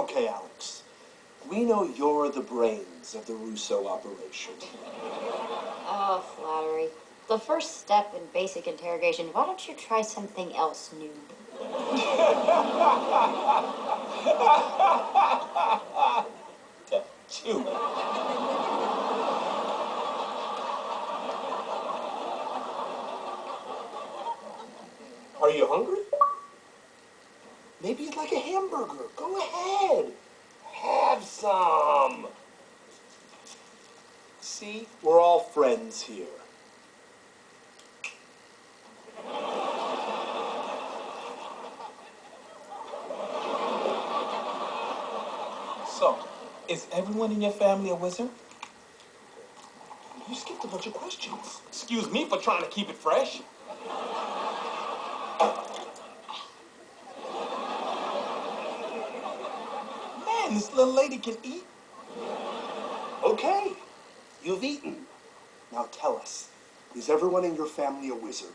Okay, Alex. We know you're the brains of the Russo operation. Oh, flattery. The first step in basic interrogation. Why don't you try something else, noob? Chew. Are you hungry? Maybe you'd like a hamburger. Go ahead. Have some. See, we're all friends here. So, is everyone in your family a wizard? You skipped a bunch of questions. Excuse me for trying to keep it fresh. Man, this little lady can eat. Okay, you've eaten. Now tell us, is everyone in your family a wizard?